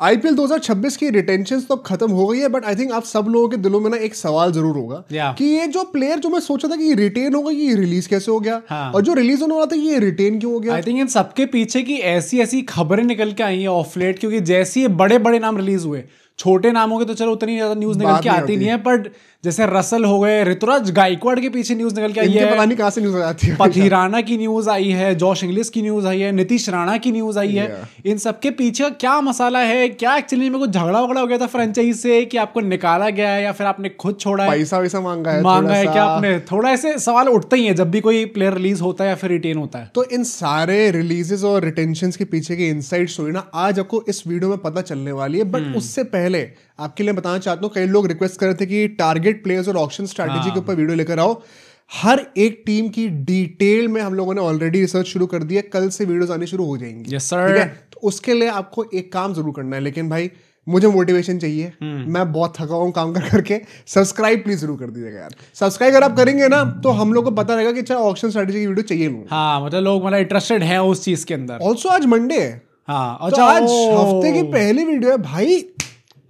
IPL 2026 की retention तो खत्म हो गई है, बट आई थिंक आप सब लोगों के दिलों में ना एक सवाल जरूर होगा कि ये जो प्लेयर जो मैं सोचा था कि ये रिटेन होगा, ये रिलीज कैसे हो गया, और जो रिलीज होने वाला था ये रिटेन क्यों हो गया। आई थिंक इन सबके पीछे की ऐसी ऐसी खबरें निकल के आई है ऑफ लेट, क्योंकि जैसे ये बड़े बड़े नाम रिलीज हुए, छोटे नाम हो गए तो चलो उतनी ज्यादा न्यूज निकल के आती नहीं है, पर जैसे रसल हो गए, ऋतुराज गायकवाड़ के पीछे न्यूज निकल के आई है, पता नहीं कहां से न्यूज आती है। पथिराना की न्यूज आई है, जॉश इंग्लिश की न्यूज आई है, नीतीश राणा की न्यूज आई है। इन सबके पीछे क्या मसाला है, क्या एक्चुअली में कुछ झगड़ा वगड़ा हो गया था फ्रेंचाइज से, कि आपको निकाला गया है या फिर आपने खुद छोड़ा है, पैसा वैसा मांगा है क्या आपने, थोड़ा ऐसे सवाल उठते ही है जब भी कोई प्लेयर रिलीज होता है या फिर रिटेन होता है। तो इन सारे रिलीजेस और रिटेंशन के पीछे की इनसाइड स्टोरी ना आज आपको इस वीडियो में पता चलने वाली है। बट उससे पहले आपके लिए बताना चाहता हूँ, कई लोग रिक्वेस्ट कर रहे थे कि टारगेट प्लेयर्स और ऑक्शन स्ट्रैटेजी के ऊपर वीडियो लेकर आओ। हर एक टीम की डिटेल में हम लोगों ने ऑलरेडी रिसर्च शुरू कर दी है, कल से वीडियोस आनी शुरू हो जाएंगी। Yes sir. ठीक है, तो उसके लिए आपको एक काम जरूर करना है, लेकिन भाई मुझे मोटिवेशन चाहिए, मैं बहुत थका हुआ हूं काम कर करके। सब्सक्राइब प्लीज जरूर कर दीजिएगा यार। सब्सक्राइब अगर आप करेंगे ना तो हम लोग को पता रहेगा कि अच्छा ऑक्शन स्ट्रैटेजी की वीडियो चाहिए लोगों को। हाँ, मतलब लोग मतलब इंटरेस्टेड हैं उस चीज के अंदर। ऑल्सो आज मंडे है। हाँ, तो आज हफ्ते की पहली वीडियो है भाई,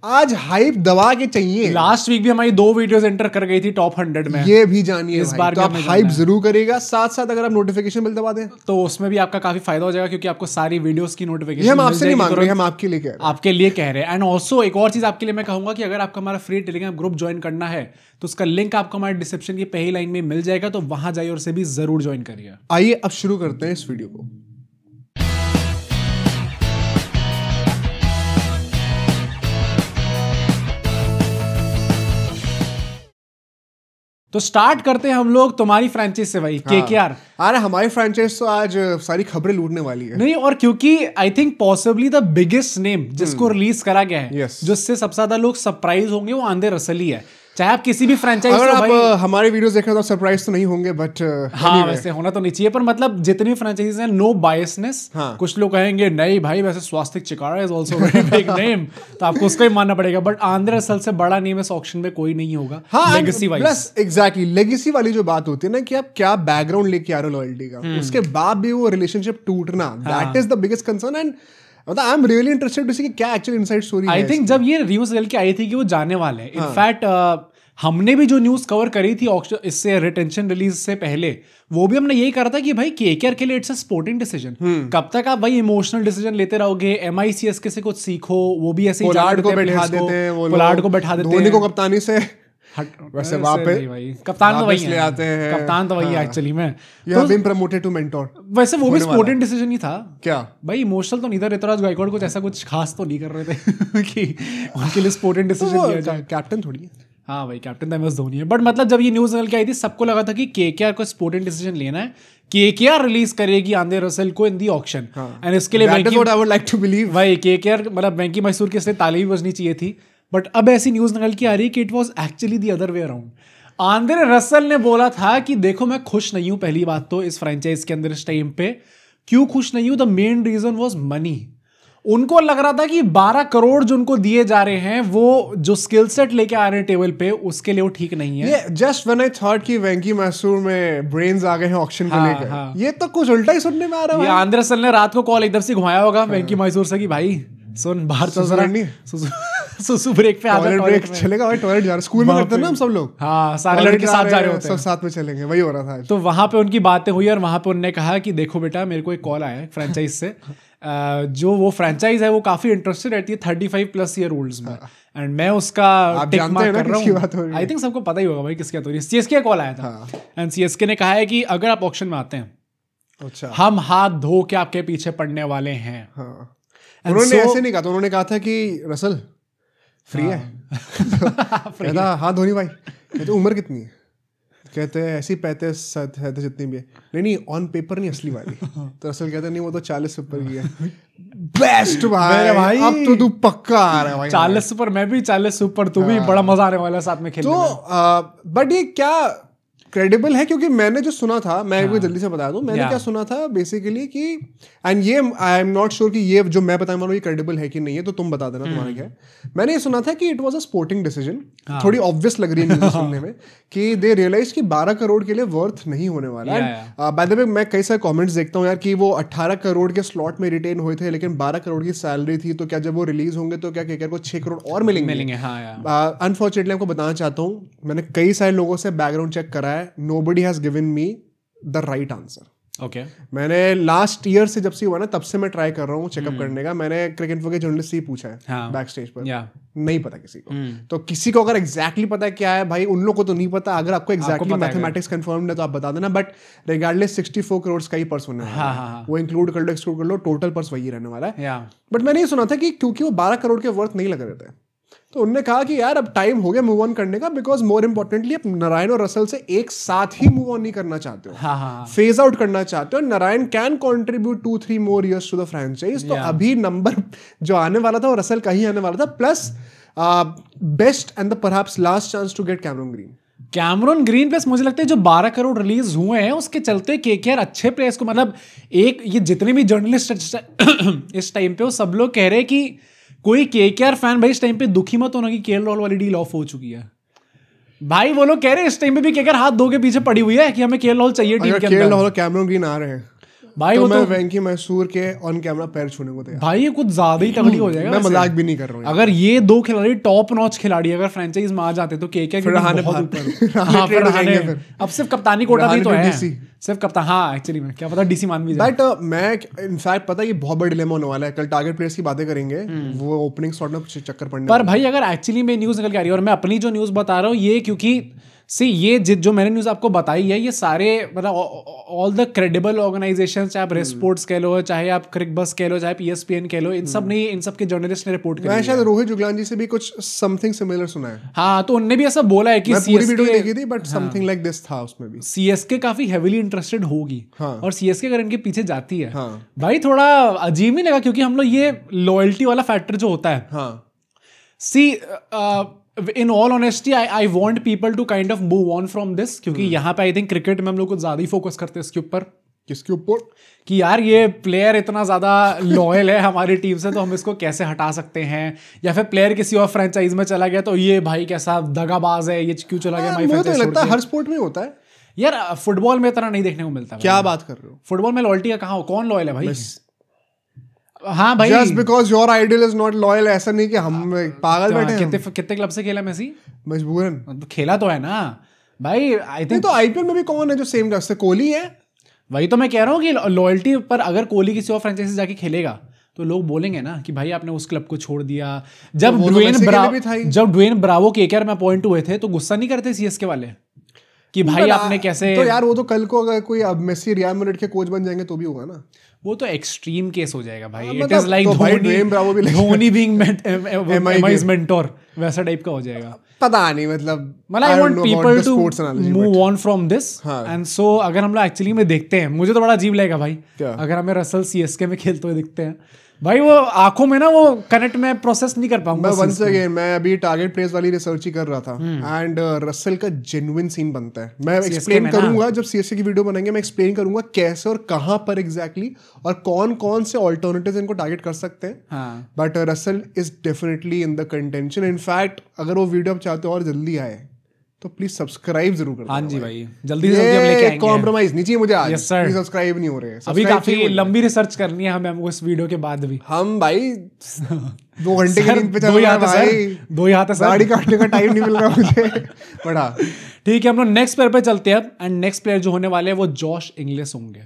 आज हाइप दबा के चाहिए। लास्ट वीक भी हमारी 2 वीडियोस एंटर कर गई थी टॉप 100 में, ये भी जानिए इस बार तो आप हाइप जरूर करिएगा। साथ साथ अगर आप नोटिफिकेशन बिल दबा दें तो उसमें भी आपका काफी फायदा हो जाएगा, क्योंकि आपको सारी वीडियोस की नोटिफिकेशन हम आपसे नहीं मांग रहे, हम आपके लिए कह रहे हैं, आपके लिए कह रहे हैं। एंड ऑल्सो एक और चीज आपके लिए मैं कहूंगा कि अगर आपको हमारा फ्री टेलीग्राम ग्रुप ज्वाइन करना है तो उसका लिंक आपको हमारे डिस्क्रिप्शन की पहली लाइन में मिल जाएगा, तो वहां जाइए और उसे भी जरूर ज्वाइन करिए। आइए अब शुरू करते हैं इस वीडियो को। तो स्टार्ट करते हैं हम लोग तुम्हारी फ्रेंचाइज से भाई, केकेआर। अरे हमारी फ्रेंचाइज तो आज सारी खबरें लूटने वाली है। नहीं, और क्योंकि I think possibly the biggest name जिसको रिलीज करा गया है, जिससे सबसे ज्यादा लोग सरप्राइज होंगे, वो आंद्रे रसल ही है। चाहे आप किसी भी फ्रेंचाइज अगर आप हमारे वीडियोस देख रहे हो तो सरप्राइज तो नहीं होंगे, बट हाँ वैसे होना तो नहीं चाहिए, पर मतलब जितनी फ्रेंचाइजीज हैं नो बायसनेस। कुछ लोग कहेंगे नहीं भाई वैसे Swastik Chikara is also very big name, तो आपको उसको ही मानना पड़ेगा, बट आंद्रे रसल से बड़ा नेम इस ऑक्शन में कोई नहीं होगा। हाँ, लेगेसी वाइज एग्जैक्टली लेगेसी वाली जो बात होती है ना कि आप क्या बैकग्राउंड लेके आ रहे हो लॉयल्टी का, उसके बाद भी वो रिलेशनशिप टूटना, that is the biggest concern. And मतलब I am really interested to see कि क्या एक्चुअली इनसाइड स्टोरी है। आई थिंक जब ये न्यूज निकल के आई थी कि वो जाने वाले हैं, इनफैक्ट हमने भी जो न्यूज कवर करी थी ऑक्शन इससे रिटेंशन रिलीज से पहले, वो भी हमने यही करा था कि भाई केकेआर के लिए इट्स अ स्पोर्टिंग डिसीजन। कब तक आप भाई इमोशनल डिसीजन लेते रहोगे, MICSK से कुछ सीखो, वो भी ऐसे पोलार्ड को बैठा देते हैं, पोलार्ड को बैठा देते हैं, धोनी को कप्तानी से वैसे कप्तान तो वही ले आते हैं, कप्तान तो वही एक्चुअली में you have been promoted to mentor. वैसे वो भी स्पोर्टिंग डिसीजन ही था क्या भाई, इमोशनल तो नहीं था। ऋतुराज गायकवाड़ कुछ ऐसा कुछ खास तो नहीं कर रहे थे कि उनके लिए स्पोर्टिंग डिसीजन लिया जाए। कैप्टन थोड़ी है। हाँ भाई, कैप्टन तो MS धोनी है, बट मतलब जब ये न्यूज निकल के आई थी सबको लगा था कि केकेआर को स्पोर्टिंग डिसीजन लेना है, केकेआर रिलीज करेगी आंद्रे रसल को इन दी ऑक्शन। एंड इसके लिए that is what I would like to believe भाई, केकेआर मतलब वेंकी मैसूर के इसलिए ताली भी बजनी चाहिए थी, बट अब ऐसी न्यूज निकल के आ रही है कि it was actually the other way around. Andre Russell ने बोला था कि देखो मैं खुश नहीं हूं, पहली बात तो इस फ्रेंचाइज के अंदर इस टाइम पे क्यों खुश नहीं हूं, the main reason was money. उनको लग रहा था कि 12 करोड़ जो उनको दिए जा रहे हैं, वो जो स्किल सेट लेके आ रहे हैं टेबल पे, उसके लिए वो ठीक नहीं है। ये जस्ट व्हेन आई थॉट कि वेंकी मैसूर में ब्रेन्स आ गए हैं ऑक्शन को लेकर, ये तो कुछ उल्टा ही सुनने में आ रहा है। ये आंद्रे रसल ने रात को कॉल एकदम से घुमाया होगा वेंकी मैसूर से कि भाई सुन बाहर चल जरा, सुसु ब्रेक पे आ जा, टॉयलेट चलेगा भाई, टॉयलेट जा रहे, स्कूल में करते हैं ना हम सब लोग। हाँ, सारे लड़के साथ जा रहे होते हैं, सब साथ में चलेंगे, वही हो रहा था। तो वहां पे उनकी बातें हुई और वहां पे उन्होंने कहा कि देखो बेटा, मेरे को एक कॉल आया है फ्रेंचाइज से, जो वो फ्रेंचाइज है वो काफी इंटरेस्टेड रहती है 35+ ईयर ओल्ड्स में, एंड मैं उसका टिक मार्क कर रहा हूँ। आई थिंक सबको पता ही होगा भाई किसकी बात हो रही है। CSK का कॉल आया था, एंड CSK ने कहा है कि अगर आप ऑक्शन में आते हैं, अच्छा, हम हाथ धो के आपके पीछे पड़ने वाले हैं। उन्होंने ऐसे नहीं कहा था, उन्होंने कहा था कि रसल फ्री है। कहता हाथ धोनी भाई, कहते उम्र कितनी है, कहते हैं ऐसी 35 जितनी भी है, नहीं ऑन पेपर नहीं असली वाली। तो रसल कहते नहीं वो तो 40 ऊपर की है। बेस्ट भाई, अब तो तू पक्का आ रहा है भाई। 40 ऊपर, मैं भी 40 ऊपर, तू भी, बड़ा मजा आने वाला है साथ में खेलने में। बट ये क्या क्रेडिबल है क्योंकि मैंने जो सुना था, मैं एक जल्दी से बता दूं, मैंने क्या सुना था बेसिकली कि एंड ये आई एम नॉट श्योर कि ये जो मैं बताने वाला हूं ये क्रेडिबल है कि नहीं है, तो तुम बता देना तुम्हारा क्या है। मैंने ये सुना था कि it was a sporting decision, थोड़ी ऑब्वियस लग रही है न्यूज़ सुनने में, कि दे रियलाइज कि 12 करोड़ के लिए वर्थ नहीं होने वाला है। बाय द वे मैं कई सारे कमेंट्स देखता हूं यार कि वो 18 करोड़ के स्लॉट में रिटेन हुए थे, लेकिन 12 करोड़ की सैलरी थी, तो क्या जब वो रिलीज होंगे तो क्या केकेआर को 6 करोड़ और मिलेंगे? अनफॉर्चुनेटली आपको बताना चाहता हूँ, मैंने कई सारे लोगों से बैकग्राउंड चेक करा है, nobody has given me the right answer. Okay, मैंने लास्ट ईयर से जब से हुआ ना तब से मैं ट्राई कर रहा हूँ चेकअप करने का। मैंने क्रिकेट इन्फो के जर्नलिस्ट से ही पूछा है बैक स्टेज पर, नहीं पता किसी को। तो किसी को अगर एग्जैक्टली पता है क्या है भाई, उन लोग को तो नहीं पता। अगर आपको एग्जैक्टली मैथमेटिक्स कंफर्म है तो आप बता देना, बट रिगार्डलेस 64 करोड़ का ही पर्स होने वाला है। वो इंक्लूड कर लो एक्सक्लूड कर लो, टोटल पर्स वही रहने वाला है। बट मैंने ये सुना था कि क्योंकि वो 12 करोड़ के वर्थ नहीं लग रहे थे, तो उन्होंने कहा कि यार अब टाइम हो गया मूव ऑन करने का, बिकॉज मोर इंपॉर्टेंटली आप नारायण और रसल से एक साथ ही मूव ऑन नहीं करना चाहते हो, फेज आउट करना चाहते हो। Narayan can contribute 2-3 more years to the franchise. तो अभी नंबर जो आने वाला था वो रसल का ही आने वाला था, plus best and the perhaps last chance to get Cameron Green. Plus मुझे लगता है जो 12 करोड़ रिलीज हुए हैं उसके चलते केकेआर अच्छे प्लेयर्स को, मतलब एक ये जितने भी जर्नलिस्ट इस टाइम पे वो सब लोग कह रहे हैं कि कोई केकेआर फैन भाई इस टाइम पे दुखी मत होना कि केएल राहुल वाली डील ऑफ हो चुकी है। भाई वो लोग कह रहे हैं इस टाइम पे भी केकेआर हाथ धो के पीछे पड़ी हुई है कि हमें केएल राहुल चाहिए टीम के अंदर। केएल राहुल कैमरॉन ग्रीन आ रहे हैं भाई, तो वो मैं तो वेंकी मैसूर के ऑन कैमरा पैर छूने को तैयार। भाई ये कुछ ज्यादा ही तगड़ी हो जाएगा। मैं मजाक भी नहीं कर रहा हूँ। अगर ये दो खिलाड़ी टॉप नॉच खिलाड़ी अगर फ्रेंचाइज में आ जाते तो केकेआर अब सिर्फ कप्तानी कोटा भी तो है, सिर्फ कप्तान। हाँ एक्चुअली में क्या पता डीसी मान भी जाए। बट मैं इनफैक्ट पता है ये बहुत बड़ा डिलेमा होने वाला है, कल टारगेट प्लेयर्स की बातें करेंगे, वो ओपनिंग स्लॉट में चक्कर पड़ने। पर भाई अगर एक्चुअली में न्यूज निकल के आ रही है और मैं अपनी जो न्यूज बता रहा हूँ ये, क्योंकि ये जो मैंने न्यूज़ आपको बताई है ये सारे मतलब ऑल द क्रेडिबल ऑर्गेनाइजेशन, चाहे आप रेस्पोर्ट्स कह लो, चाहे आप क्रिकबस कह लो, चाहे ESPN कह लो, इन सब के जर्नलिस्ट ने रिपोर्ट किया। मैं शायद रोहित जुगलान जी से भी कुछ समथिंग सिमिलर सुना है। हाँ, तो उनने भी ऐसा बोला है कि मैं पूरी वीडियो देखी थी बट समथिंग लाइक दिस था उसमें भी। CSK काफी हेविली इंटरेस्टेड होगी। हाँ। और CSK अगर इनके पीछे जाती है, हाँ। भाई थोड़ा अजीब नहीं लगा, क्योंकि हम लोग ये लॉयल्टी वाला फैक्टर जो होता है, हाँ। in all honesty I want people to kind of move on from this, क्योंकि यहाँ पे आई थिंक क्रिकेट में हम लोग कुछ ज्यादा ही फोकस करते हैं इसके ऊपर। किसके ऊपर? कि यार ये प्लेयर इतना ज्यादा लॉयल है हमारी टीम से, तो हम इसको कैसे हटा सकते हैं, या फिर प्लेयर किसी और फ्रेंचाइज में चला गया तो ये भाई कैसा दगाबाज है, ये क्यों चला गया। मुझे तो लगता है हर स्पोर्ट में होता है यार, फुटबॉल में इतना नहीं देखने को मिलता। क्या बात कर रहे हो? फुटबॉल में लॉयल्टी का कहाँ हो, कौन लॉयल है भाई? हाँ भाई, just because your idol is not loyal, ऐसा नहीं कि हम पागल बैठे हैं। कितने क्लब से खेला मेसी? मजबूरन खेला तो है ना भाई। आई थिंक तो आईपीएल में भी कौन है जो सेम क्लब से? कोहली है। वही तो मैं कह रहा हूँ कि लॉयल्टी पर अगर कोहली किसी और फ्रेंचाइजी से जाके खेलेगा तो लोग बोलेंगे ना कि भाई आपने उस क्लब को छोड़ दिया। जब ड्वेन ब्रावो केकेआर में अपॉइंट हुए थे तो गुस्सा नहीं करते CSK वाले कि भाई आपने कैसे? तो यार वो तो कल को अगर कोई अब मेसी रियल मैड्रिड के कोच बन जाएंगे तो भी होगा ना। वो तो एक्सट्रीम केस हो जाएगा भाई। It is like Dhoni being MI's mentor, वैसा टाइप का हो जाएगा। पता नहीं, मतलब I want people to move on from this and so अगर हम लोग एक्चुअली में देखते हैं, मुझे तो बड़ा अजीब लगेगा भाई अगर हमें रसल CSK में खेलते हुए दिखते हैं भाई, वो आंखों में ना वो कनेक्ट में प्रोसेस नहीं कर पाऊंगा। मैं वंस अगेन मैं अभी टारगेट प्लेस वाली रिसर्च ही कर रहा था एंड रसल का जेन्युइन सीन बनता है। मैं एक्सप्लेन करूंगा जब CSK की वीडियो बनाएंगे, मैं एक्सप्लेन करूंगा कैसे और कहां पर एग्जैक्टली और कौन कौन से ऑल्टरनेटिव्स इनको टारगेट कर सकते हैं। But Russell is definitely in the contention. In fact अगर वो वीडियो आप चाहते हो और जल्दी आए तो प्लीज सब्सक्राइब जरूर कर दो। हाँ जी भाई, जल्दी से जल्दी हम लेके आएंगे। कॉम्प्रोमाइज नहीं चाहिए मुझे आज। yes, प्लीज सब्सक्राइब नहीं हो रहे हैं। अभी काफी लंबी रिसर्च करनी है हमें हमको इस वीडियो के बाद भी। हम भाई 2 घंटे के दिन पे चल रहा है भाई। 2 ही हाथ है सर, गाड़ी काटने का टाइम नहीं मिल रहा मुझे। बड़ा ठीक है, हम लोग नेक्स्ट प्लेयर पे चलते हैं। एंड नेक्स्ट प्लेयर जो होने वाले हैं वो जॉश इंग्लिश होंगे।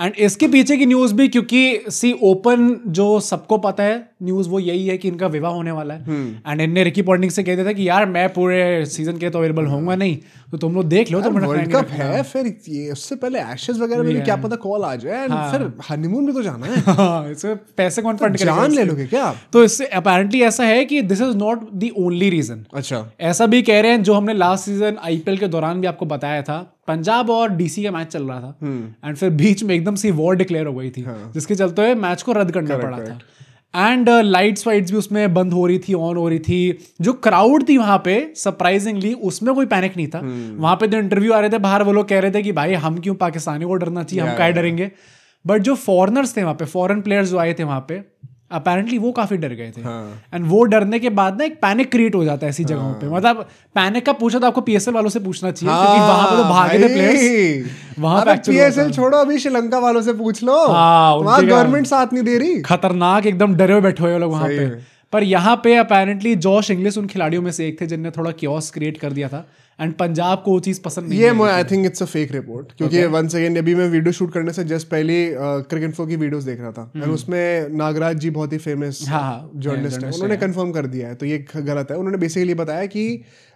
एंड इसके पीछे की न्यूज भी, क्योंकि ओपन जो सबको पता है न्यूज वो यही है कि इनका विवाह होने वाला है। एंड इनने रिकी पॉन्टिंग से कह दिया था कि यार मैं पूरे सीजन के तो अवेलेबल होऊंगा नहीं, तो तुम लोग देख लो। तो वर्ल्ड कप है, फिर ये उससे पहले एशेस वगैरह में भी क्या पता कॉल आ जाए, एंड फिर हनीमून भी तो जाना है। इससे पैसे कौन फंड करेगा? जान ले लोगे क्या? तो इससे अपेरेंटली ऐसा है कि this is not the only reason. अच्छा, ऐसा भी कह रहे हैं जो हमने लास्ट सीजन IPL के दौरान भी आपको बताया था, पंजाब और DC का मैच चल रहा था एंड फिर बीच में एकदम सी वॉर डिक्लेयर हो गई थी, जिसके चलते हुए मैच को रद्द करना पड़ा था। एंड लाइट्स वाइट्स भी उसमें बंद हो रही थी, ऑन हो रही थी. जो क्राउड थी वहां पे सरप्राइजिंगली उसमें कोई पैनिक नहीं था. वहां पे जो इंटरव्यू आ रहे थे बाहर, वो लोग कह रहे थे कि भाई हम क्यों पाकिस्तानियों को डरना चाहिए, हम काहे डरेंगे. बट जो फॉरेनर्स थे वहां पे, फॉरेन प्लेयर्स जो आए थे वहां पे, अपेरेंटली वो काफी डर गए थे. एंड वो डरने के बाद ना एक पैनिक क्रिएट हो जाता है ऐसी जगहों पे. मतलब पैनिक का पूछा तो आपको पीएसएल वालों से पूछना चाहिए, क्योंकि वहां पे तो भागे थे प्लेयर्स. वहां पे पीएसएल छोड़ो, अभी श्रीलंका वालों से पूछ लो. वहां गवर्नमेंट साथ नहीं दे रही. खतरनाक, एकदम डरे हुए बैठे हुए लोग वहां पे. पर यहाँ पे अपेरेंटली जॉश इंग्लिश उन खिलाड़ियों में से एक थे जिनने थोड़ा कियोस क्रिएट कर दिया था. एंड पंजाब को वो चीज पसंद नहीं. ये I think it's a fake report, क्योंकि वंस अगेन अभी मैं वीडियो शूट करने से जस्ट पहले क्रिकेट की वीडियोस देख रहा था. एंड उसमें नागराज जी बहुत ही फेमस जर्नलिस्ट है, उन्होंने कंफर्म कर दिया है. तो ये गलत है. उन्होंने बेसिकली बताया कि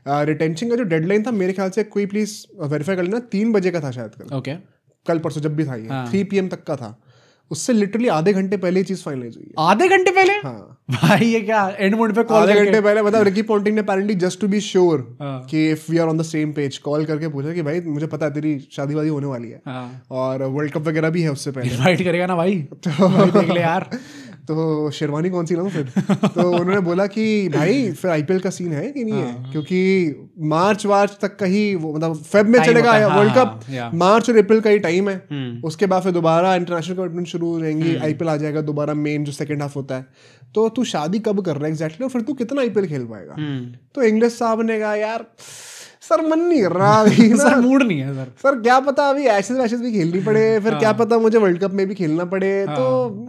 रिटेंशन का जो डेडलाइन था, मेरे ख्याल से कोई प्लीज वेरीफाई कर लेना, 3 बजे का था शायद. कल परसों जब भी था ये 3 PM तक का था. उससे लिटरली आधे घंटे पहले ही चीज फाइनलाइज हुई है. आधे घंटे पहले? हाँ भाई ये क्या एंड मोड पे कॉल आधे घंटे पहले. मतलब रिकी पॉन्टिंग ने apparently just to be sure कि if we are on the same page call करके पूछा कि भाई मुझे पता है तेरी शादी वादी होने वाली है और वर्ल्ड कप वगैरह भी है उससे पहले. इनवाइट करेगा ना भाई? तो देख ले यार. तो शेरवानी कौन सी लाऊं फिर? तो उन्होंने बोला कि भाई फिर आईपीएल का सीन है कि नहीं है, क्योंकि मार्च तक का ही वो, मतलब फेब में चलेगा वर्ल्ड कप. मार्च और अप्रैल का ही टाइम है. उसके बाद फिर दोबारा इंटरनेशनल कमिटमेंट शुरू हो जाएंगी. आईपीएल आ जाएगा दोबारा, मेन जो सेकंड हाफ होता है. तो तू शादी कब कर रहा है एग्जैक्टली, और फिर तू कितना आईपीएल खेल पाएगा? तो इंग्लिश साहब ने कहा यार सर मन नहीं कर रहा अभी. सर मूड नहीं है सर क्या पता अभी एशेज भी खेलनी पड़े, फिर क्या पता मुझे वर्ल्ड कप में भी खेलना पड़े. तो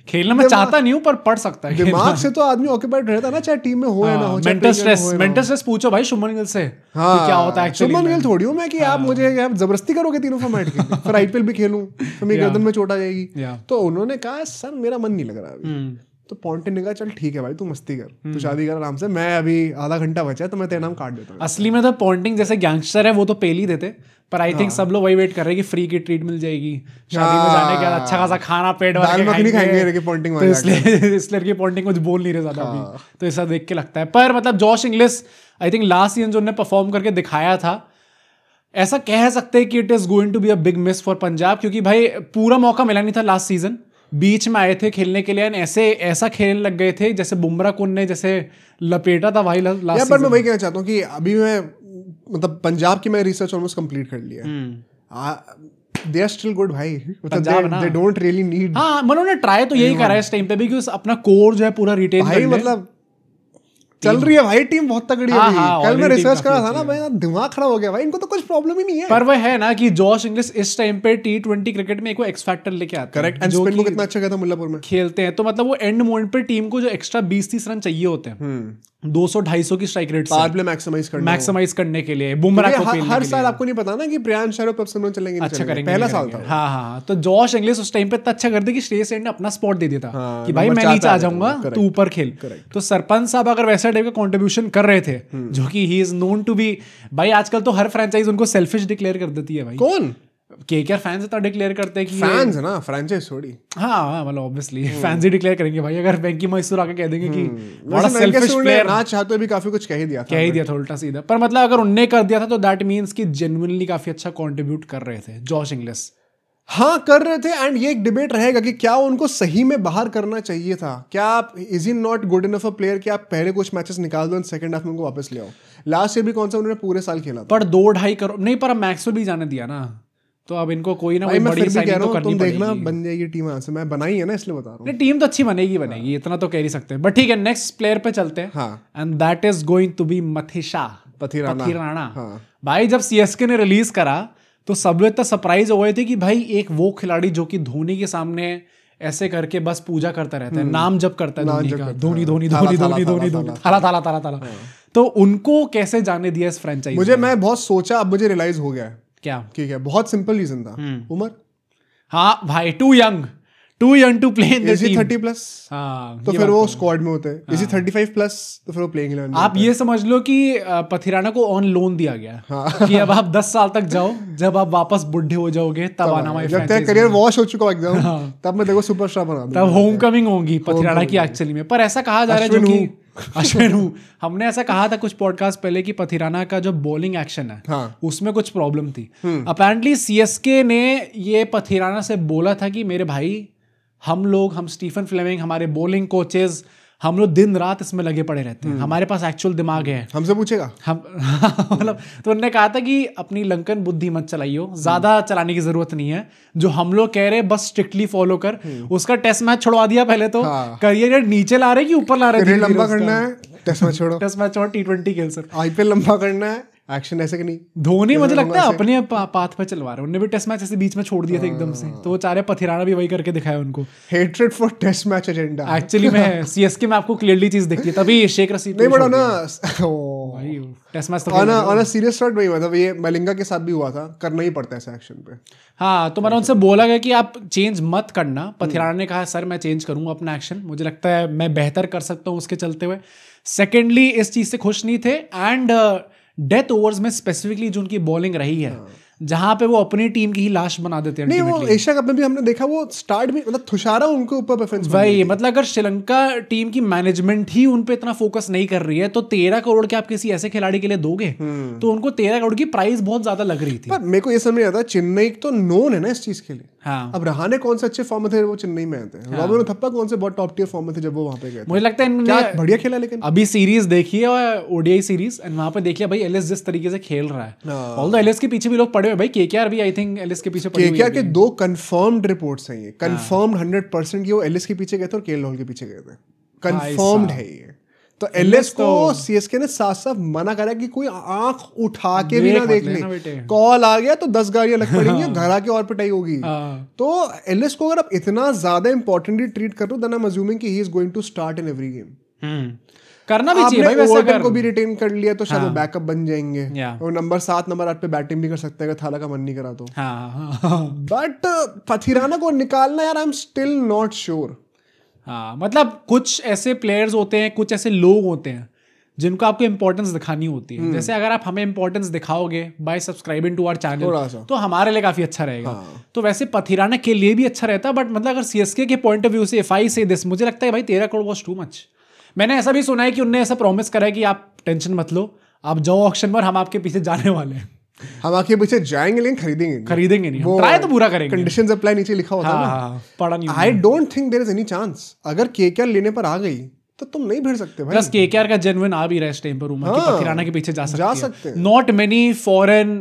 खेलना मैं चाहता नहीं हूँ पर पढ़ सकता है. दिमाग से तो आदमी ऑक्यूपाइड रहता है ना, चाहे टीम में हो या ना हो. मेंटल स्ट्रेस पूछो भाई शुभमन गिल से. क्या होता है शुभमन गिल थोड़ी हूँ मैं कि आप मुझे जबरदस्ती करोगे तीनों फॉर्मेट के, फिर आईपीएल भी खेलूं तो मेरी गर्दन में चोट आ जाएगी. तो उन्होंने कहा सर मेरा मन नहीं लग रहा अभी. तो पॉन्टिंग ने कहा चल ठीक है भाई तू मस्ती कर, तू शादी कर आराम से, मैं अभी आधा घंटा बचा है तो मैं तेरा नाम काट देता हूँ. असली में तो पॉन्टिंग जैसे गैंगस्टर है वो तो पेल ही देते, पर आई थिंक सब लोग वही वेट कर रहे हैं कि फ्री की ट्रीट मिल जाएगी शादी में जाने के बाद, अच्छा खासा खाना पेट भर के खाएंगे. पॉन्टिंग तो इसलिए की पॉन्टिंग कुछ बोल नहीं रहे ज्यादा अभी. तो ऐसा देख के लगता है. पर मतलब Josh English I think last season जो उन्होंने परफॉर्म करके दिखाया था, ऐसा कह सकते हैं कि it is going to be a big miss for Punjab, क्योंकि भाई पूरा मौका मिला नहीं था लास्ट सीजन. बीच में आए थे खेलने के लिए, ऐसा खेलने लग गए थे जैसे बुमराह कुन ने जैसे लपेटा था भाई लास्ट सीजन. मैं वही कहना चाहता हूँ कि अभी मैं मतलब पंजाब की मैं रिसर्च ऑलमोस्ट कंप्लीट कर लिया है. दे आर स्टिल गुड भाई. They don't really need. हाँ उन्होंने ट्राई तो यही करा है इस टाइम पे भी कि अपना कोर जो है पूरा रिटेन भाई, मतलब चल रही है भाई टीम बहुत तगड़ी है. कल मैं रिसर्च कर रहा था ना भाई, दिमाग खराब हो गया भाई. इनको तो कुछ प्रॉब्लम ही नहीं है. पर वह है ना कि जॉश इंग्लिश इस टाइम पे T20 क्रिकेट में एक एक्स फैक्टर लेके आते हैं. करेक्ट. एंड स्पिन को कितना अच्छा गया था मुल्लापुर में खेलते हैं. तो मतलब वो एंड मोमेंट पे टीम को जो एक्स्ट्रा 20-30 रन चाहिए होते हैं 200-250 की स्ट्राइक रेट से मैक्सिमाइज करने के लिए बुमराह को खेलने हर साल आपको नहीं पता ना कि प्रियांश शाहरुख कब चलेंगे, अच्छा करेंगे. पहला साल था. हाँ. तो जॉश इंग्लिश उस टाइम पे इतना अच्छा कर दे कि श्रेयस अय्यर ने अपना स्पॉट दे दिया था कि भाई मैं नीचे आ जाऊंगा तू ऊपर खेल. तो सरपंच साहब अगर वैसा टाइप का कंट्रीब्यूशन कर रहे थे, जो कि he is known to be, भाई आजकल तो हर फ्रेंचाइज उनको सेल्फिश डिक्लेयर कर देती है भाई. कौन? केकेआर फैंस तो डिक्लेयर करते हैं कि फैंस है ना, फ्रेंचाइज थोड़ी. हाँ मतलब ऑब्वियसली फैंस ही डिक्लेयर करेंगे भाई. अगर वेंकी मैसूर आके कह देंगे कि बड़ा सेल्फिश प्लेयर, ना चाहते भी काफी कुछ कह ही दिया था उल्टा सीधा. पर मतलब अगर उनने कर दिया था तो दैट मींस कि जेन्युइनली काफी अच्छा कंट्रीब्यूट कर रहे थे जॉश इंग्लिश. हाँ कर रहे थे. एंड ये एक डिबेट रहेगा कि क्या उनको सही में बाहर करना चाहिए था. क्या आप is he not good enough a player कि आप पहले कुछ मैचेस निकाल दो एंड सेकंड हाफ में उनको वापस ले आओ. लास्ट ईयर भी कौन सा उन्होंने पूरे साल खेला था, पर 2-2.5 करोड़ नहीं, पर अब मैक्सवेल भी जाने दिया ना, तो अब इनको कोई ना कोई बड़ी साइनिंग तो करनी पड़ेगी. देखना बन जाएगी टीम. यहाँ से मैं बनाई है ना इसलिए बता रहा हूँ. टीम तो अच्छी बनेगी इतना तो कह ही सकते हैं. बट ठीक है, नेक्स्ट प्लेयर पे चलते हैं. And that is going to be Matheesha Pathirana. भाई जब सीएसके ने रिलीज करा तो सब लोग इतना सरप्राइज हो गए थे कि भाई एक वो खिलाड़ी जो कि धोनी के सामने ऐसे करके बस पूजा करता रहता है, नाम जप करता है धोनी का, धोनी धोनी धोनी धोनी धोनी धोनी थाला थाला थाला थाला. तो उनको कैसे जाने दिया इस फ्रेंचाइज? मैं बहुत सोचा, अब मुझे रियलाइज हो गया क्या. ठीक है, बहुत सिंपल रीजन था. उम्र. हाँ भाई, too young to play in the team. 30+ तो फिर वो स्क्वाड में होते हैं. इसी 35+ तो फिर वो प्लेइंग 11. आप ये समझ लो कि पथिराना को ऑन लोन दिया गया कि अब आप 10 साल तक जाओ, जब आप वापस बुढ़े हो जाओगे तब आना हमारी फ्रेंचाइजी. जब तेरा करियर वॉश हो चुका एकदम, तब मैं देखो सुपरस्टार बना दूंगा. तब होमकमिंग होगी पथिराना की एक्चुअली में. पर ऐसा कहा जा रहा है जो कि अश्विन हमने ऐसा कहा था कुछ पॉडकास्ट पहले कि पथिराना का जो बॉलिंग एक्शन है उसमें कुछ प्रॉब्लम थी. अपेरेंटली सीएसके ने ये पथिराना से बोला था कि मेरे भाई हम स्टीफन फ्लेमिंग, हमारे बॉलिंग कोचेस, हम लोग दिन रात इसमें लगे पड़े रहते हैं। हमारे पास एक्चुअल दिमाग है। हमसे पूछेगा हम मतलब तो उन्होंने कहा था कि अपनी लंकन बुद्धि मत चलाइयो, ज्यादा चलाने की जरूरत नहीं है। जो हम लोग कह रहे बस स्ट्रिक्टली फॉलो कर। उसका टेस्ट मैच छुड़वा दिया पहले तो। करियर नीचे ला रहे कि ऊपर ला रहे? लंबा करना है, टेस्ट मैच छोड़ो, टेस्ट मैच और T20 खेल सर। IPL लंबा करना है, एक्शन ऐसे कि नहीं। धोनी मुझे लगता है अपने पाथ पे चलवा रहे। उन्होंने भी टेस्ट मैच ऐसे बीच में छोड़ दिए थे एकदम से, तो वो चाह रहे पथिराना भी वही करके दिखाया उनको। Hatred for test match agenda actually में CSK में आपको क्लियरली चीज दिखती है, तभी शेख रशीद नहीं बड़ा ना। भाई टेस्ट मैच तो ऑन अ सीरियस नोट वही मतलब ये मलिंगा के साथ भी हुआ था, करना ही पड़ता है ऐसे एक्शन पे। हाँ, तो मैंने उनसे बोला गया कि आप चेंज मत करना। पथिराना ने कहा सर मैं चेंज करूंगा अपना एक्शन, मुझे लगता है मैं बेहतर कर सकता हूँ उसके चलते हुए। सेकेंडली इस चीज से खुश नहीं थे। एंड डेथ ओवर्स में स्पेसिफिकली जो उनकी बॉलिंग रही है, जहां पे वो अपनी टीम की ही लाश बना देते हैं। नहीं वो एशिया कप में भी हमने देखा, वो स्टार्ट में मतलब थुशारा उनके ऊपर प्रेफरेंस वही मतलब अगर श्रीलंका टीम की मैनेजमेंट ही उन पे इतना फोकस नहीं कर रही है तो 13 करोड़ के आप किसी ऐसे खिलाड़ी के लिए दोगे? तो उनको 13 करोड़ की प्राइस बहुत ज्यादा लग रही थी। पर मेरे को ये समझ नहीं आता, चेन्नई तो नोन है ना इस चीज के लिए। हाँ, अब रहाणे कौन से अच्छे फॉर्म में थे वो चेन्नई में आते हैं। रॉबिन थप्पा कौन से बहुत टॉप टियर फॉर्म में थे जब वो वहां पे गए थे। मुझे लगता है इन्होंने बढ़िया खेला। लेकिन अभी सीरीज देखिए और ODI सीरीज, एंड वहां पे देखिए भाई एलिस जिस तरीके से खेल रहा है। ऑल्दो एलिस के पीछे भी लोग पड़े हुए भाई, KKR भी आई थिंक एलिस के पीछे पड़ी हुई है। KKR के 2 कंफर्म्ड रिपोर्ट्स हैं, ये कंफर्म्ड 100% कि वो एलिस के पीछे गए थे और KL राहुल के पीछे गए थे। कंफर्म्ड है ये। तो एलिस को CSK ने साफ साफ मना करा कि कोई आंख उठा के भी ना देख ले, कॉल आ गया तो 10 गाड़ियां लग पड़ेंगी, घर आके और पिटाई होगी। तो एलिस को अगर आप इतना ज्यादा इंपॉर्टेंटली ट्रीट कर रहे हो, देन आई एम अज्यूमिंग कि he is going to start in every game. करना भी चाहिए भाई। वैसे अगर को भी रिटेन कर लिया तो शायद वो बैकअप बन जाएंगे। और नंबर 7 नंबर 8 पे बैटिंग भी कर सकते हैं अगर थाला का मन नहीं करा तो। बट पथिराना को निकालना यार, I am still not sure. हाँ, मतलब कुछ ऐसे प्लेयर्स होते हैं, कुछ ऐसे लोग होते हैं जिनको आपको इंपॉर्टेंस दिखानी होती है। जैसे अगर आप हमें इंपॉर्टेंस दिखाओगे by subscribing to our channel तो हमारे लिए काफी अच्छा रहेगा। तो वैसे पथिराना के लिए भी अच्छा रहता, बट मतलब अगर CSK के पॉइंट ऑफ व्यू से इफ आई से दिस, मुझे लगता है भाई 13 करोड़ वाज टू मच। मैंने ऐसा भी सुना है कि उनने ऐसा प्रॉमिस करा है कि आप टेंशन मत लो, आप जाओ ऑक्शन पर, हम आपके पीछे जाने वाले हैं। हम आपके पीछे जाएंगे लेकिन खरीदेंगे नहीं, ट्राई तो पूरा करेंगे। कंडीशंस अप्लाई नीचे लिखा होता है ना, पढ़ा नहीं। I don't think there is any chance. अगर KKR लेने पर आ गई तो तुम नहीं भिड़ सकते भाई। प्लस KKR का जेन्युइन आ भी रहा है इस टाइम पर रूमर कि पथिराना के पीछे जा सकते हैं। Not many foreign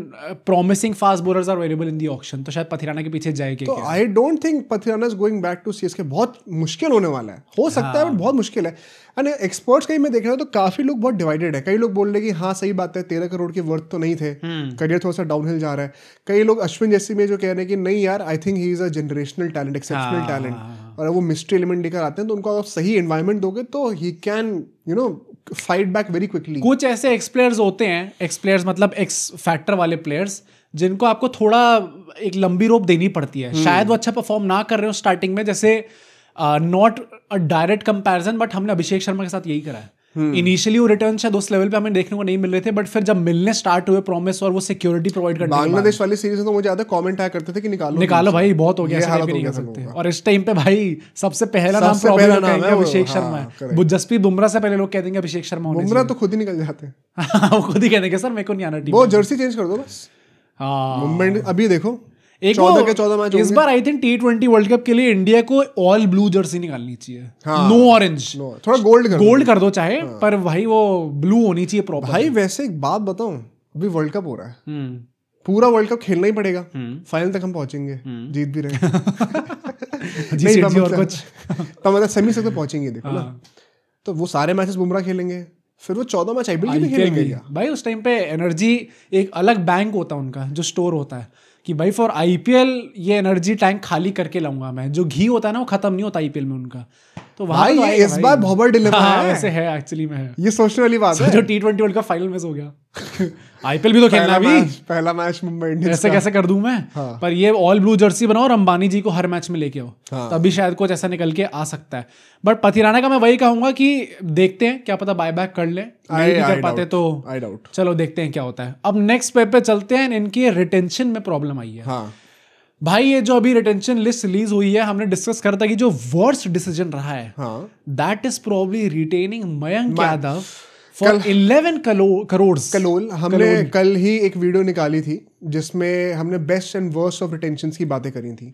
promising fast bowlers are available in the auction, तो शायद पथिराना के पीछे जाए KKR। तो I don't think Pathirana is going back to CSK। बहुत मुश्किल होने वाला है, हो सकता है बट बहुत मुश्किल है। एंड एक्सपर्ट्स कहीं मैं देख रहा हूँ तो काफी लोग बहुत डिवाइडेड है। कई लोग बोल रहे हैं कि हाँ सही बात है, 13 करोड़ के वर्थ तो नहीं थे, करियर थोड़ा सा डाउनहिल जा रहा है। कई लोग अश्विन जैसी में जो कह रहे हैं कि नहीं यार, I think he is a generational talent, exceptional talent, और वो मिस्ट्री एलिमेंट लेकर आते हैं तो उनको आप सही एनवायरनमेंट दोगे तो he can fight back very quickly. कुछ ऐसे एक्स प्लेयर्स होते हैं, एक्स प्लेयर्स मतलब एक्स फैक्टर वाले प्लेयर्स, जिनको आपको थोड़ा एक लंबी रोप देनी पड़ती है। शायद वो अच्छा परफॉर्म ना कर रहे हो स्टार्टिंग में, जैसे not a direct comparison, but हमने अभिषेक शर्मा के साथ यही करा है। इनिशियली वो रिटर्न शायद उस लेवल पे हमें देखने को नहीं मिल रहे थे, बट फिर जब मिलने स्टार्ट हुए प्रॉमिस और वो सिक्योरिटी प्रोवाइड करने, बांग्लादेश वाली सीरीज में तो मुझे ज्यादा कमेंट आया करते थे कि निकालो भाई, बहुत हो गया, ऐसा नहीं कर सकते। और इस टाइम पे भाई सबसे पहला नाम कहेंगे अभिषेक शर्मा है। जसप्रीत बुमराह से पहले लोग कह देंगे अभिषेक शर्मा। बुमराह तो खुद ही निकल जाते हैं। वो खुद ही कह देंगे सर मेरे को नहीं आना टीम, वो जर्सी चेंज कर दो बस। मुंबई अभी देखो 14 के 14 मैच इस बार I think T20 world cup के लिए इंडिया को ऑल ब्लू जर्सी निकालनी चाहिए। नो ऑरेंज, थोड़ा गोल्ड कर दो चाहे, पर भाई वो ब्लू होनी चाहिए प्रॉपर। भाई वैसे एक बात बताऊं, अभी वर्ल्ड कप हो रहा है, पूरा वर्ल्ड कप खेलना ही पड़ेगा। फाइनल तक हम पहुंचेंगे, जीत भी रहे और कुछ तो मतलब सेमी तक तो पहुंचेंगे। देखो ना, तो वो सारे मैचेस बुमराह खेलेंगे, फिर वो 14 मैच IPL भी खेलेंगे भाई। उस टाइम पे एनर्जी एक अलग बैंक होता है उनका, जो स्टोर होता है कि भाई फॉर IPL ये एनर्जी टैंक खाली करके लाऊंगा मैं। जो घी होता है ना वो खत्म नहीं होता IPL में उनका। तो भाई तो इस बार बहुत डिलेमा है। वैसे है एक्चुअली में है, ये सोचने वाली बात है। जो T20 वर्ल्ड कप फाइनल में हो गया IPL भी तो खेलना भी। पहला मैच मुंबई इंडियंस ऐसे कैसे कर दूं मैं। पर ये ऑल ब्लू जर्सी बनाओ और अंबानी जी को हर मैच में लेके आओ, तभी शायद कुछ ऐसा निकल के आ सकता है। बट पथिराना का मैं वही कहूंगा कि देखते हैं, क्या पता बाय बैक कर ले, नहीं कर पाते तो चलो देखते हैं क्या होता है। अब नेक्स्ट पे चलते हैं। इनकी रिटेंशन में प्रॉब्लम आई है भाई। ये जो अभी रिटेंशन लिस्ट रिलीज हुई है, हमने डिस्कस करा था कि जो वर्स्ट डिसीजन रहा है that is probably retaining Mayank Yadav for 11 crore. हमने कल ही एक वीडियो निकाली थी जिसमें हमने best and worst of retention की बातें करी थी,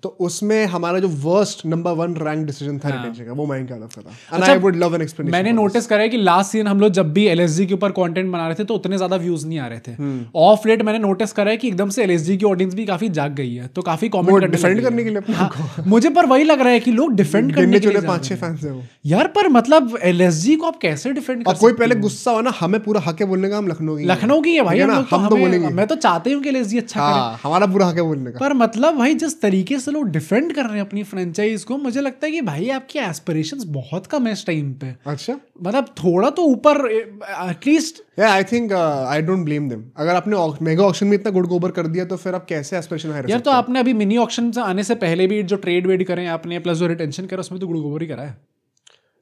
तो उसमें हमारा जो वर्स्ट नंबर 1 रैंक डिसीजन था रिटेंशन का, वो मयंक यादव का था। And I would love an explanation. मैंने नोटिस करा है कि लास्ट सीजन हम लोग जब भी एलएसजी के ऊपर कंटेंट बना रहे थे तो उतने ज्यादा व्यूज नहीं आ रहे थे। ऑफ लेट मैंने नोटिस करा है कि एकदम से एलएसजी की ऑडियंस भी काफी जाग गई है, तो काफी कमेंट डिफेंड करने के लिए अपने को। मुझे पर वही लग रहा है कि लोग डिफेंड करने के लिए 5-6 फैंस है वो यार। पर मतलब एलएसजी को आप कैसे डिफेंड कर सकते? कोई पहले गुस्सा हो ना, हमें पूरा हक है बोलने का, हम लखनऊ की है भाई, हम तो बोलेंगे। मैं तो चाहती हूँ कि एलएसजी अच्छा करे, हमारा पूरा हक है बोलने का। पर मतलब भाई जिस तरीके से लोग डिफेंड कर रहे हैं अपनी फ्रेंचाइज को, मुझे लगता है कि भाई आपकी एस्पिरेशंस बहुत कम है इस टाइम पे। अच्छा, मतलब थोड़ा तो ऊपर at least. I think I don't blame them. अगर आपने मेगा ऑक्शन में इतना गुड़ गोबर कर दिया तो फिर आप कैसे एस्पिरेशन हाई रख सकते यार? तो आपने अभी मिनी ऑक्शन से आने से पहले भी जो ट्रेड वेड करें आपने, प्लस जो रिटेंशन करा, उसमें तो गुड़ गोबर ही करा है।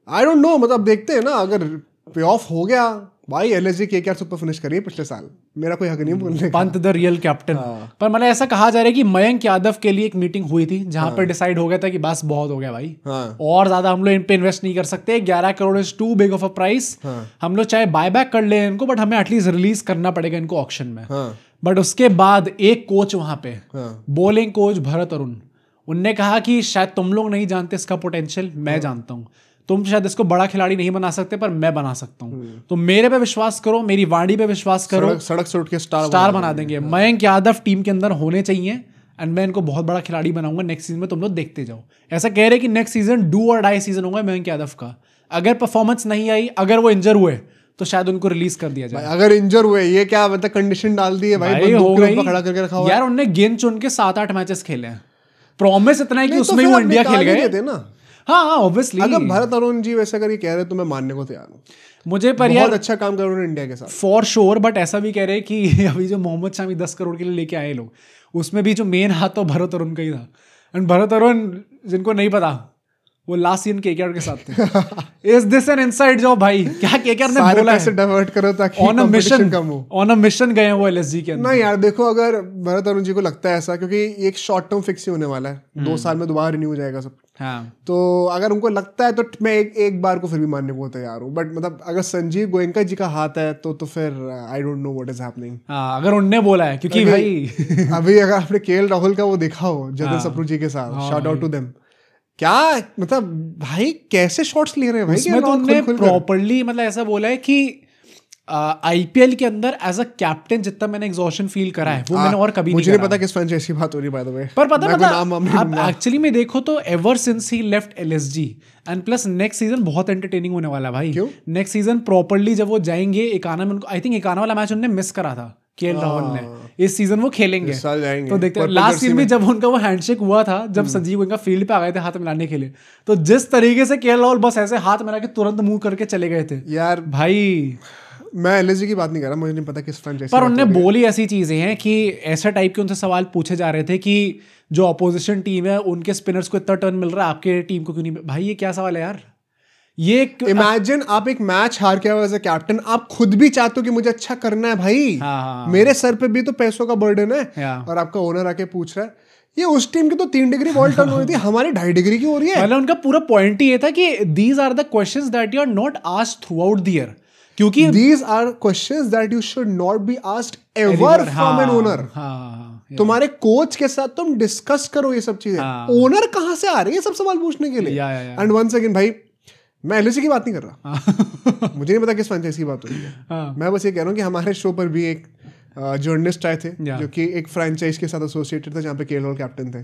आई डोंट नो, मतलब देखते हैं ना, अगर पे ऑफ हो गया भाई। एलएसजी केकेआर सुपर फिनिश करिए पिछले साल, मेरा कोई हक नहीं बोलने का। Pant the real captain. पर मतलब ऐसा कहा जा रहा है कि मयंक यादव के लिए एक मीटिंग हुई थी जहां पर डिसाइड हो गया था कि बस बहुत हो गया भाई, और ज्यादा हम लोग इन पे इन्वेस्ट नहीं कर सकते। 11 crore is too big of a price. हम लोग चाहे बायबैक कर ले इनको, बट हमें एटलीस्ट रिलीज करना पड़ेगा इनको ऑक्शन में। बट उसके बाद एक कोच वहां पे, बॉलिंग कोच भरत अरुण, उनने कहा कि शायद तुम लोग नहीं जानते इसका पोटेंशियल, मैं जानता हूँ। तुम शायद इसको बड़ा खिलाड़ी नहीं बना सकते, पर मैं बना सकता हूँ। तो मेरे पे विश्वास करो, मेरी वाणी पे विश्वास करो, सड़क से उठ के स्टार बना देंगे। मयंक यादव टीम के अंदर होने चाहिए, एंड मैं इनको बहुत बड़ा खिलाड़ी बनाऊंगा नेक्स्ट सीजन में। तुम लोग देखते जाओ। ऐसा कह रहे कि नेक्स्ट सीजन डू और डाई सीजन होगा मयंक यादव का। अगर परफॉर्मेंस नहीं आई, अगर वो इंजर हुए, तो शायद उनको रिलीज कर दिया जाए। अगर इंजर हुए, ये क्या मतलब कंडीशन डाल दी है भाई, हो गई खड़ा करके रखा हुआ यार। उन्होंने गेंद चुन के 7-8 मैचेस खेले हैं। प्रॉमिस इतना है कि उसमें वो इंडिया खेल गए ना। हाँ ऑब्वियसली। अगर भरत अरुण जी वैसे अगर ये कह रहे तो मैं मानने को तैयार हूँ। मुझे पर बहुत अच्छा काम कर रहे हैं इंडिया के साथ फॉर श्योर। बट ऐसा भी कह रहे हैं कि अभी जो मोहम्मद शामी 10 करोड़ के लिए लेके आए लोग, उसमें भी जो मेन हाथ तो भरत अरुण का ही था। एंड भरत अरुण, जिनको नहीं पता, वो लास्ट सीजन केकेआर के साथ थे। Is this an inside job भाई? क्या केकेआर ने बोला है? डाइवर्ट करो ताकि कंपटीशन कम हो। ऑन अ मिशन गए वो एलएसजी के अंदर। नहीं यार देखो, अगर भरत अरुण जी को लगता है ऐसा, क्योंकि एक शॉर्ट टर्म फिक्स ही होने वाला है, 2 साल में दोबारा रिन्यू हो जाएगा सब। हाँ। तो अगर उनको लगता है तो मैं एक बार को फिर भी मानने को तैयार हूँ। बट मतलब अगर संजीव गोयनका जी का हाथ है तो फिर I don't know what is happening. अगर उनने बोला है, क्योंकि भाई अभी अगर आपने केएल राहुल का वो देखा हो जतिन सप्रू जी के साथ, शाउट आउट टू देम, क्या मतलब भाई कैसे शॉट्स ले रहे हैं भाई। उसमें तो उन्होंने प्रॉपर्ली मतलब ऐसा बोला है कि आईपीएल के अंदर एज अ कैप्टन जितना मैंने एग्जॉशन फील करा है वो मैंने और कभी मुझे नहीं पता किस फैन से ऐसी बात हो रही बाय द वे। पर पता मतलब एक्चुअली में देखो तो ever since he left LSG and plus next season बहुत एंटरटेनिंग होने वाला है भाई। नेक्स्ट सीजन प्रॉपर्ली जब वो जाएंगे एकाना में, उनको आई थिंक एकाना वाला मैच उन्होंने मिस करा था केएल राहुल ने। इस सीजन वो खेलेंगे तो देखते हैं। लास्ट सीजन में जब उनका वो हैंडशेक हुआ था, जब संजीव उनका फील्ड पे आ गए थे हाथ मिलाने के लिए, तो जिस तरीके से केएल राहुल बस ऐसे हाथ मिला के तुरंत मुंह करके चले गए थे यार भाई। मैं एलएसजी की बात नहीं कर रहा, मुझे नहीं पता किस फ्रेंचाइजी, पर उन्होंने बोली ऐसी चीजें हैं कि ऐसा टाइप के उनसे सवाल पूछे जा रहे थे कि जो अपोजिशन टीम है उनके स्पिनर्स को इतना टर्न मिल रहा है, आपके टीम को क्यों नहीं? भाई ये क्या सवाल है यार? ये इमेजिन आप एक मैच हार के एज अ कैप्टन, आप खुद भी चाहते हो कि मुझे अच्छा करना है भाई। हाँ। मेरे सर पे भी तो पैसों का बर्डन है, और आपका ओनर आके पूछ रहा है। ये उस टीम की तो 3 डिग्री बॉल टर्न हो रही थी, हमारी 2.5 डिग्री की हो रही है। मतलब उनका पूरा पॉइंट ही ये था कि these are the questions that you are not asked throughout the year, क्योंकि these are questions that you should not be asked ever from an owner। तुम्हारे कोच के साथ तुम डिस्कस करो ये सब चीजें। ओनर कहाँ से आ रही है सब सवाल पूछने के लिए? एंड वंस अगेन भाई, मैं एलएसजी की बात नहीं कर रहा। मुझे नहीं पता किस फ्रेंचाइजी की बात हो रही है। मैं बस ये कह रहा हूँ कि हमारे शो पर भी एक जर्नलिस्ट आए थे जो कि एक फ्रेंचाइज के साथ एसोसिएटेड था जहाँ पे केएल राहुल कैप्टन थे।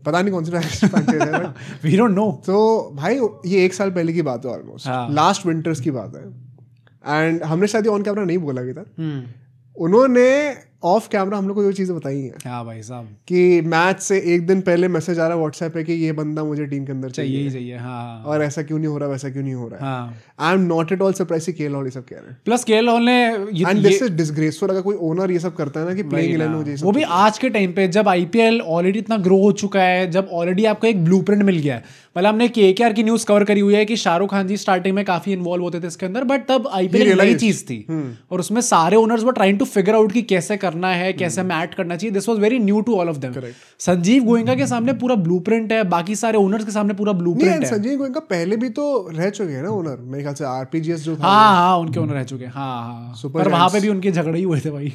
पता नहीं कौन सी फ्रेंचाइज है, वी डोंट नो। तो भाई ये 1 साल पहले की बात है, ऑलमोस्ट लास्ट विंटर्स की बात है। एंड हमने शायद ऑन कैमरा नहीं बोला था, उन्होंने ऑफ कैमरा हम लोग को जो चीजें बताई हैं। हाँ भाई साहब, कि मैच से 1 दिन पहले मैसेज आ रहा है व्हाट्सएप पे कि ये बंदा मुझे टीम के अंदर चाहिए। हाँ। और ऐसा क्यों नहीं हो रहा, वैसा क्यों नहीं हो रहा है। I am not at all surprise कि केएल राहुल ये सब कह रहे हैं। प्लस केएल राहुल ने एंड दिस इज डिसग्रेसफुल अगर कोई ओनर ये सब करता है ना कि प्लेइंग 11 हो जाए, वो भी आज के टाइम पे जब आईपीएल ऑलरेडी इतना ग्रो हो चुका है, जब ऑलरेडी आपको एक ब्लूप्रिंट मिल गया है। मतलब हमने केकेआर की न्यूज कवर करी हुई है कि शाहरुख खान जी स्टार्टिंग में काफी इन्वॉल्व होते थे इसके अंदर, बट तब आईपीएल एक नई चीज थी और उसमें सारे owners were trying to figure out कि कैसे करना है, कैसे मैट करना चाहिए। This was very new to all of them. Sanjiv Goenka के सामने पूरा ब्लूप्रिंट है, बाकी सारे ओनर्स के सामने पूरा ब्लूप्रिंट है। संजीव गोयनका पहले भी तो रह चुके हैं ना ओनर, मेरे ख्याल से आरपीजीएस जो था। हाँ उनके ओनर रह चुके हैं। हाँ, पर वहां पे भी उनके झगड़े ही हुए थे भाई।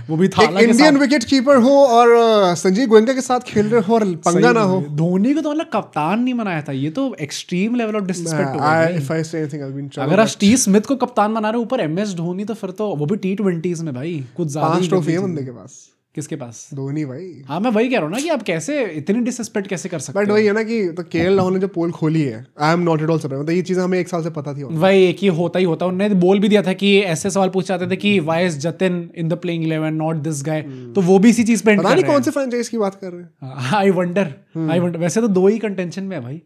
वो भी थाला के इंडियन विकेट कीपर हो और संजीव गोयनका के साथ खेल रहे हो और पंगा ना हो। धोनी को तो मतलब कप्तान नहीं बनाया था, ये तो एक्सट्रीम लेवल ऑफ डिसरिस्पेक्ट हो गया। If I say anything, I'll be in trouble. अगर आप स्टीव स्मिथ को कप्तान बना रहे हो ऊपर MS धोनी, तो फिर तो वो भी T20s में भाई कुछ ज्यादा 5 ट्रॉफी है बंदे के पास। किसके पास? धोनी भाई। हाँ मैं वही कह रहा हूँ ना कि आप कैसे इतनी डिसरिस्पेक्ट कैसे कर सकते बट वही है ना कि तो KL राहुल ने जो पोल खोली है, I am not at all surprised, मतलब ये चीज़ हमें 1 साल से पता थी। वही एक ही होता ही होता। उन्होंने बोल भी दिया था कि ऐसे सवाल पूछ जाते थे कि why is Jatin in the playing 11 not this guy, तो वो भी इसी चीज पे पता नहीं कौन से फ्रेंचाइज की बात कर रहे हैं। आई वंडर वैसे तो 2 ही कंटेंशन में है भाई।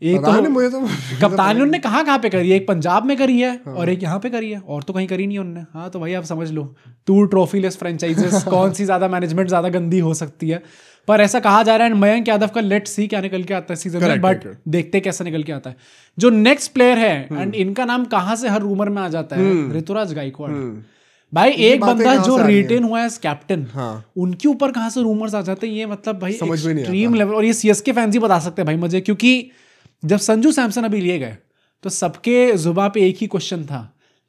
एक तो मुझे तो कप्तानी उन्होंने कहाँ पे करी है, एक पंजाब में करी है और एक यहाँ पे करी है, और तो कहीं करी नहीं उन्होंने। हाँ तो भाई आप समझ लो 2 ट्रॉफीलेस फ्रेंचाइजेस, कौन सी ज्यादा मैनेजमेंट ज्यादा गंदी हो सकती है। पर ऐसा कहा जा रहा है मयंक यादव का लेट्स सी क्या निकल के आता है सीजन में, बट देखते कैसा निकल के आता है। जो नेक्स्ट प्लेयर है एंड इनका नाम कहाँ से हर रूमर में आ जाता है, ऋतुराज गायकवाड़। भाई एक बंदा जो रिटेन हुआ है एज कैप्टन, उनके ऊपर कहाँ से रूमर्स आ जाते हैं, ये मतलब भाई एक्सट्रीम लेवल। और ये CSK फैंस ही बता सकते हैं भाई मुझे, क्योंकि जब संजू सैमसन अभी लिए गए तो सबके जुबान पे एक ही क्वेश्चन था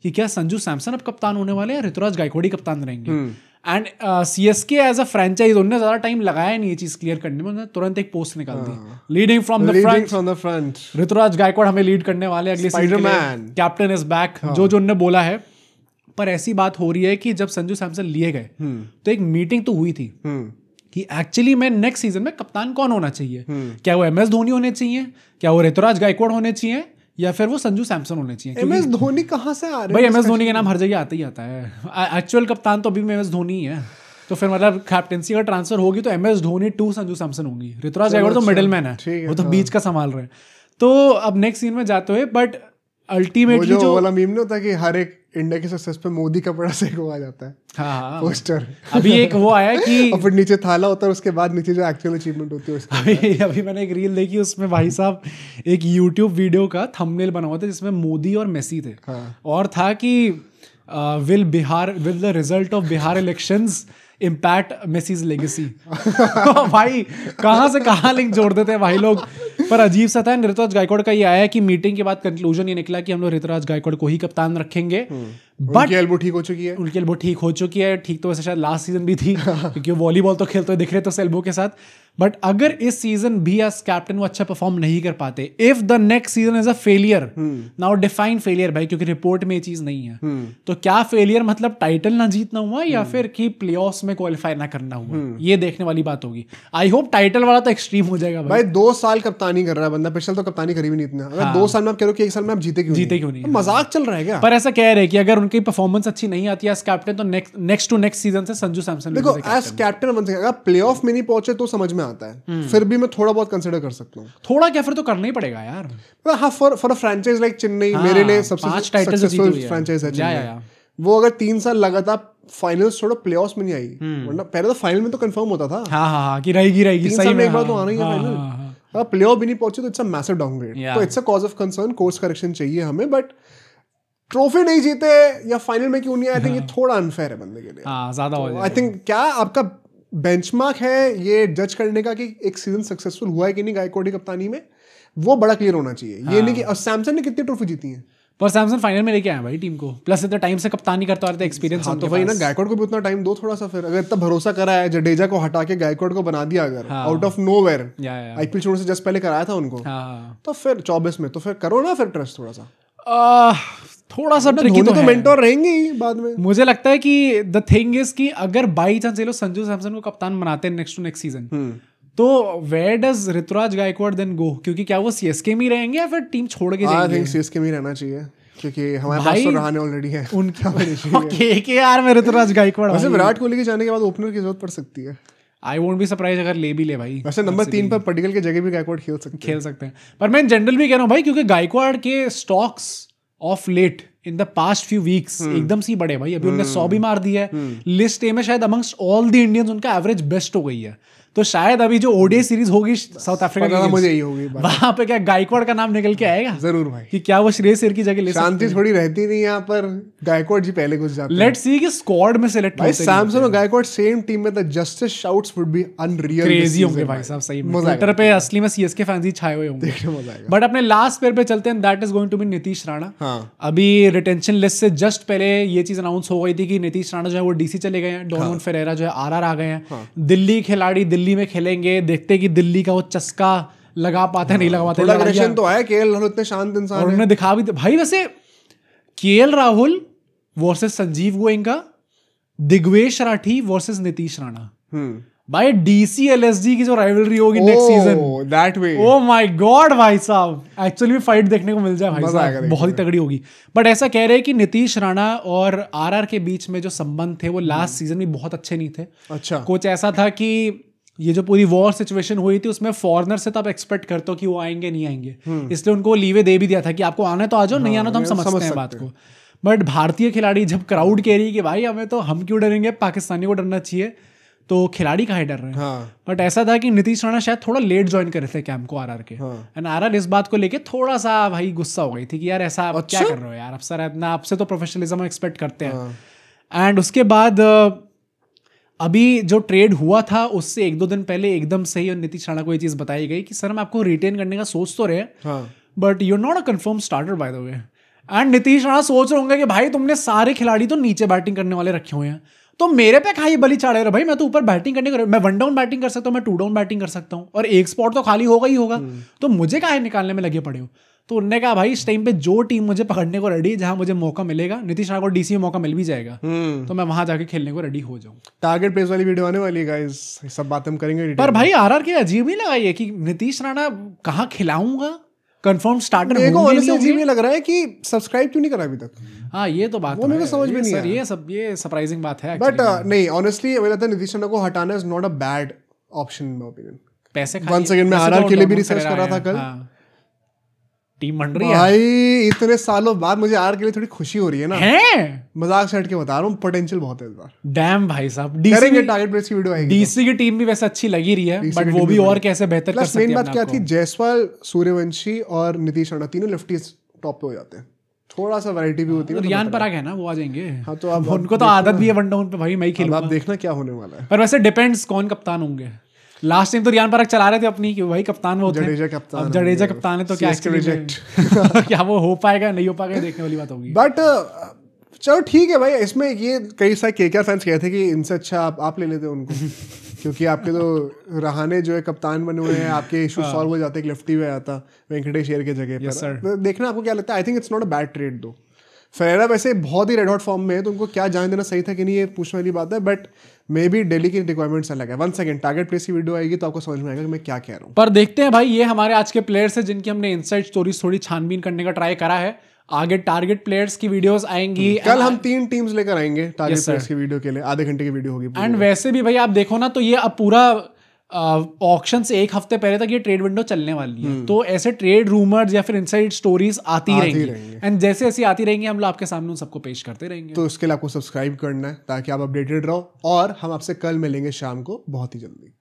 कि क्या संजू सैमसन अब कप्तान होने वाले हैं, ऋतुराज गायकवाड़ ही कप्तान रहेंगे। And CSK as a franchise उन्होंने ज्यादा टाइम लगाया नहीं ये चीज क्लियर करने में, उन्होंने तुरंत एक पोस्ट निकाल दी, leading from the front, Ruturaj Gaikwad हमें लीड करने वाले अगले सीजन, कैप्टन इज बैक, जो उन्होंने बोला है। पर ऐसी बात हो रही है कि जब संजू सैमसन लिए गए तो एक मीटिंग तो हुई थी कि एक्चुअली में नेक्स्ट सीजन में कप्तान कौन होना चाहिए, क्या वो MS धोनी होने चाहिए, क्या वो ऋतुराज गायकवाड़ होने चाहिए, या फिर वो संजू सैमसन होने चाहिए। MS धोनी कहाँ से आ रहे भाई MS धोनी के नाम हर जगह आता ही आता है। एक्चुअल कप्तान तो अभी MS धोनी ही है, तो फिर मतलब कैप्टेंसी का ट्रांसफर होगी तो MS धोनी 2 संजू सैमसन होंगी, ऋतुराज गायकवाड़ तो मिडिल मैन है, वो तो बीच का संभाल रहे हैं। तो अब नेक्स्ट सीजन में जाते हुए, बट अल्टीमेटली जो वाला मीम नहीं होता कि हर एक इंडिया की सक्सेस पे मोदी का बड़ा सेको आ जाता है, हाँ पोस्टर। अभी एक वो आया कि और फिर नीचे थाला होता है, उसके बाद नीचे जो एक्चुअल अचीवमेंट होती है उसकी। अभी मैंने एक रील देखी, उसमें भाई साहब एक YouTube वीडियो का थंबनेल बना हुआ था जिसमें मोदी और मेसी थे, और था कि will the result of Bihar elections impact Messi's legacy. भाई कहाँ से कहाँ लिंक जोड़ देते हैं भाई लोग। पर अजीब सा था। ऋतुराज गायकवाड़ का ये आया कि मीटिंग के बाद कंक्लूजन ये निकला कि हम लोग ऋतुराज गायकवाड़ को ही कप्तान रखेंगे, बट उनकी एल्बो ठीक हो चुकी है। उनकी एल्बो ठीक हो चुकी है, ठीक तो वैसे शायद लास्ट सीजन भी थी क्योंकि वॉलीबॉल तो खेलते हुए दिख रहे थे उस एल्बो के साथ। बट अगर इस सीजन भी एज कैप्टन वो अच्छा परफॉर्म नहीं कर पाते, if the next season is a failure, now define failure भाई, क्योंकि रिपोर्ट में ये चीज नहीं है, तो क्या फेलियर मतलब टाइटल ना जीतना हुआ या फिर कि प्लेऑफ्स में क्वालिफाई ना करना हुआ, ये देखने वाली बात होगी। आई होप टाइटल वाला तो एक्सट्रीम हो जाएगा भाई। 2 साल कप्तानी कर रहा है बंदा, पिछले तो कप्तानी करी भी नहीं इतना। अगर 2 साल में आप कह रहे हो कि 1 साल में आप जीते क्यों नहीं, मजाक चल रहा है क्या? पर ऐसा कह रहे हैं कि अगर उनकी परफॉर्मेंस अच्छी नहीं आती है एज कैप्टन, तो नेक्स्ट टू नेक्स्ट सीजन से संजू सैमसन देखो एज कैप्टन बन सकेगा। प्लेऑफ में नहीं पहुंचे तो समझ में आता है, फिर भी मैं थोड़ा बहुत कंसिडर कर सकता हूँ। थोड़ा क्या, फिर तो करना ही पड़ेगा यार। हाँ, for a franchise like Chennai, मेरे लिए सबसे सक्सेसफुल फ्रेंचाइज है चेन्नई। वो अगर 3 साल लगातार फाइनल्स छोड़ो प्लेऑफ्स में नहीं आई, वरना पहले तो फाइनल में तो कंफर्म होता था हाँ कि रहेगी 3 साल में एक बार तो आना ही है फाइनल। अब प्लेऑफ भी नहीं पहुंचे तो इट्स अ मैसिव डाउनग्रेड, तो it's a cause of concern. Course correction चाहिए हमें, बट ट्रॉफी नहीं जीते या फाइनल में क्यों नहीं, आई थिंक ये थोड़ा अनफेयर है बंदे के लिए। ज्यादा हो जाएगा। आई थिंक क्या आपका बेंचमार्क है ये जज करने का कि एक सीजन सक्सेसफुल हुआ है कि नहीं गायकवाड़ की कप्तानी में, वो बड़ा क्लियर होना चाहिए। ये नहीं कि सैमसन ने कितनी ट्रॉफी जीती है, पर सैमसन फाइनल में लेके आया भाई टीम को, प्लस इतना टाइम से कप्तानी करता रहता है, एक्सपीरियंस। तो वही ना, गायकवाड़ को भी उतना टाइम दो थोड़ा सा। फिर अगर इतना भरोसा करा है, जडेजा को हटा के गायकवाड़ को बना दिया अगर आउट ऑफ नोवेयर, आईपीएल छोड़ने से जस्ट पहले कराया था उनको, तो फिर 24 में तो फिर करो ना फिर ट्रस्ट थोड़ा सा। थोड़ा सा ट्रिकी तो मेंटोर रहेंगे ही बाद में। मुझे लगता है कि द थिंग इज कि अगर बाई चांस ये लोग संजू सैमसन को कप्तान बनाते हैं नेक्स्ट टू नेक्स्ट सीजन, तो where does Ruturaj Gaikwad then go? क्योंकि क्या वो सीएसके में रहेंगे या फिर टीम छोड़ के जाएंगे? आई थिंक सीएसके में रहना चाहिए, क्योंकि हमारे पास तो रहाने ऑलरेडी है उनका। केकेआर में ऋतुराज गायकवाड़। वैसे विराट कोहली के जाने के बाद ओपनर की जरूरत पड़ सकती है। आई वोंट बी सरप्राइज अगर ले भी ले भाई। वैसे नंबर 3 पर पटिकल की जगह भी गायकवाड़ खेल सकते हैं। पर मैं जनरल भी कह रहा हूँ भाई, क्योंकि गायकवाड़ के stocks of late in the past few weeks एकदम से बढ़े भाई। अभी उन्होंने 100 भी मार दिया है। लिस्ट ए में शायद अमंगस्ट ऑल द इंडियंस उनका एवरेज बेस्ट हो गई है। तो शायद अभी जो ओडीआई सीरीज होगी साउथ अफ्रीका की, मुझे यही होगी वहां पे क्या गायकवाड़ का नाम निकल के आएगा जरूर भाई, कि क्या वो श्रेयस अय्यर की जगह ले सकते शांति थोड़ी रहती नहीं यहाँ पर, गायकवाड़ जी पहले घुस जाते हैं। लेट्स सी कि स्क्वाड में सिलेक्ट भाई सैमसन और गायकवाड़ सेम टीम में, the justice shouts would be unreal, crazy होंगे भाई साहब सही में। ट्विटर पे असली में सीएसके फैंस ही छाए हुए होंगे, देखने मजा आएगा। बट अपने लास्ट प्लेयर पे चलते हैं, that is going to be Nitish Rana. हाँ। अभी रिटेंशन लिस्ट से जस्ट पहले ये चीज अनाउंस हो गई थी कि नीतीश राणा जो है वो डीसी चले गए हैं, डोनोवन फेरेरा जो है आरआर आ गए हैं। दिल्ली खिलाड़ी दिल्ली में खेलेंगे, देखते कि दिल्ली का वो चस्का लगा पाते नहीं लगा पाते। थोड़ा अग्रेशन तो है, केएल राहुल इतने शांत इंसान है, उन्होंने दिखा भी भाई। वैसे KL Rahul versus Sanjeev Goenka, Digvesh Rathi versus Nitish Rana, भाई डीसी एलएसजी की जो राइवलरी होगी next season, that way, oh my God भाई साहब, एक्चुअली में फाइट देखने को मिल जाए भाई साहब, बहुत ही तगड़ी होगी। बट ऐसा कह रहे हैं कि नीतीश राणा और आरआर के बीच में जो संबंध थे वो लास्ट सीजन में बहुत अच्छे नहीं थे। अच्छा, कुछ ऐसा था कि ये जो पूरी वॉर सिचुएशन हुई थी उसमें फॉरनर से तो आप एक्सपेक्ट करते हो कि वो आएंगे नहीं आएंगे, इसलिए उनको लीवे दे भी दिया था कि आपको आना है तो आ जाओ, नहीं आना तो हम समझते हैं बात को। बट भारतीय खिलाड़ी जब क्राउड कह रही है कि भाई हमें तो, हम क्यों डरेंगे, पाकिस्तानी को डरना चाहिए, तो खिलाड़ी काहे डर रहे हैं। बट ऐसा था कि नीतीश राणा शायद थोड़ा लेट ज्वाइन करे थे कैंप को आरआर के, एंड आरआर इस बात को लेके थोड़ा सा भाई गुस्सा हो गई थी कि यार ऐसा आप क्या कर रहे हो यार, अफसर इतना, आपसे तो प्रोफेशनलिज्म एक्सपेक्ट करते हैं। एंड उसके बाद अभी जो ट्रेड हुआ था उससे एक दो दिन पहले एकदम सही और नीतीश राणा को ये चीज बताई गई कि सर हम आपको रिटेन करने का सोच तो रहे, but you are not a confirm starter by the way. And Nitish Rana सोच रहे होंगे कि भाई तुमने सारे खिलाड़ी तो नीचे बैटिंग करने वाले रखे हुए हैं, तो मेरे पे खाई बली चाड़े रहे भाई, मैं तो ऊपर बैटिंग करने को, मैं 1 डाउन बैटिंग कर सकता हूँ, मैं 2 डाउन बैटिंग कर सकता हूँ, और एक स्पॉट तो खाली होगा ही होगा, तो मुझे काहे निकालने में लगे पड़े हो। तो उन्होंने कहा भाई इस टाइम पे जो टीम मुझे पकड़ने को रेडी, जहां मुझे मौका मिलेगा, नीतीश राणा को डीसी में मौका मिल भी जाएगा, तो मैं वहां जाके खेलने को रेडी हो जाऊं। टारगेट प्लेस वाली वीडियो आने वाली है गाइस, सब बातें हम करेंगे। पर भाई आरआर के अजीब नहीं लगा ये कि नीतीश राणा कहाँ खिलाऊंगा, कंफर्म स्टार्टर मेरे को ऑनेस्टली अजीब नहीं लग रहा है कि सब्सक्राइब क्यों नहीं करा अभी तक। हाँ ये तो बात वो मेरे को समझ में नहीं आया, ये सरप्राइजिंग बात है। बट नहीं ऑनेस्टली मुझे लगता है नीतीश राणा को हटाना is not a bad option in my opinion. पैसे वन सेकंड मैं आरआर के लिए भी रिसर्च कर रहा था कल, टीम बन रही है भाई इतने सालों बाद मुझे आर के लिए थोड़ी खुशी हो रही है ना, मजाक से हट के बता रहा हूँ, पोटेंशियल बहुत है इस बार। डैम भाई साहब, करेंगे टारगेट प्लेस की वीडियो आएगी, डीसी की टीम भी वैसे अच्छी लगी रही है, बट वो भी और कैसे बेहतर कर सकते हैं। मेन बात क्या थी, जायसवाल, सूर्यवंशी और नीतीश राणा तीनों लेफ्टीज टॉप पे हो जाते हैं, थोड़ा सा वैरायटी भी होती है। रियान पराग है ना, वो आ जाएंगे। हाँ तो अब उनको तो आदत भी है 1 डाउन पे, भाई मैं ही खेलूंगा, आप देखना क्या होने वाला है। पर वैसे डिपेंड्स कौन कप्तान होंगे। लास्ट टाइम तो रियान पराग चला रहे थे अपनी कि भाई कप्तान वो थे, जडेजा कप्तान, अब जडेजा कप्तान है तो क्या क्या वो हो पाएगा नहीं हो पाएगा, देखने वाली बात होगी। बट चलो ठीक है भाई, इसमें ये कई सारे केकेआर फैंस कहते थे कि इनसे अच्छा आप ले लेते उनको क्योंकि आपके तो रहाने जो है कप्तान बने हुए हैं, आपके इशू सॉल्व हो जाते, एक लेफ्टी में आता वेंकटेश अय्यर की जगह पर। देखना आपको क्या लगता है, I think it's not a bad trade दो। फेरेरा वैसे बहुत ही रेड हॉट फॉर्म में है, तो उनको क्या जान देना सही था कि नहीं, ये पूछने वाली बात है, बट मे बी दिल्ली की रिक्वायरमेंट्स अलग है। 1 सेकंड, टारगेट प्लेस की वीडियो आएगी तो आपको समझ में आएगा कि मैं क्या कह रहा हूँ। पर देखते हैं भाई, ये हमारे आज के प्लेयर्स हैं जिनकी हमने इनसाइड स्टोरीज थोड़ी छानबीन करने का ट्राई करा है। आगे टारगेट प्लेयर्स की वीडियोस आएंगी, कल हम 3 टीम्स लेकर आएंगे टारगेट प्लेयर्स की वीडियो के लिए, आधे घंटे की वीडियो होगी। एंड वैसे भी भाई आप देखो ना, तो ये अब पूरा ऑक्शन से 1 हफ्ते पहले तक ये ट्रेड विंडो चलने वाली है, तो ऐसे ट्रेड रूमर्स या फिर इनसाइड स्टोरीज आती रहेंगी, एंड जैसे ऐसी आती रहेंगी हम लोग आपके सामने उन सबको पेश करते रहेंगे। तो उसके लिए आपको सब्सक्राइब करना है ताकि आप अपडेटेड रहो, और हम आपसे कल मिलेंगे शाम को बहुत ही जल्दी।